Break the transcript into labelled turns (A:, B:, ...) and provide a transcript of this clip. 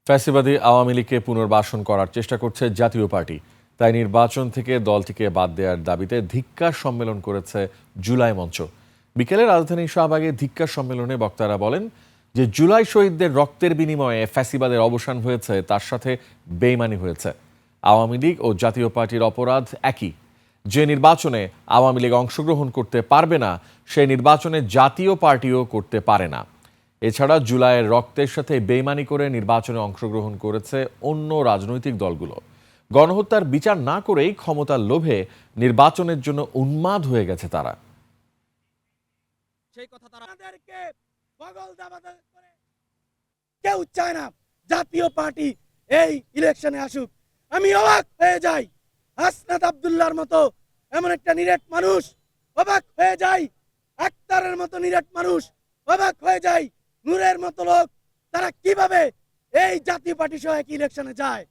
A: ফ্যাসিবাদী আওয়ামী লীগকে পুনর্বাসন করার চেষ্টা করছে জাতীয় পার্টি। তাই নির্বাচন থেকে দলটিকে বাদ দেওয়ার দাবিতে ধিক্কার সম্মেলন করেছে জুলাই মঞ্চ। বিকেলে রাজধানীর শাহবাগে ধিক্কার সম্মেলনে বক্তারা বলেন যে জুলাই শহীদদের রক্তের বিনিময়ে ফ্যাসিবাদের অবসান হয়েছে, তার সাথে বেইমানি হয়েছে। আওয়ামী লীগ ও জাতীয় পার্টির অপরাধ একই। যে নির্বাচনে আওয়ামী লীগ অংশগ্রহণ করতে পারবে না, সেই নির্বাচনে জাতীয় পার্টিও করতে পারে না। এছাড়া জুলাইয়ের রক্তের সাথে বেইমানি করে নির্বাচনে অংশগ্রহণ করেছে অন্য রাজনৈতিক দলগুলো। গণহত্যার বিচার না করেই ক্ষমতার লোভে নির্বাচনের জন্য উন্মাদ হয়ে গেছে তারা।
B: সেই কথা তারা আমাদেরকে বগল দাবাতে করে কেউ চায় না জাতীয় পার্টি এই ইলেকশনে আসুক। আমি অবাক হয়ে যাই, হাসনাত আব্দুল্লাহর মতো এমন একটা নিরেট মানুষ, অবাক হয়ে যাই আক্তারের মতো নিরেট মানুষ, অবাক হয়ে যাই নূরের মতো লোক, তারা কিভাবে এই জাতীয় পার্টি সহ এক ইলেকশনে যায়।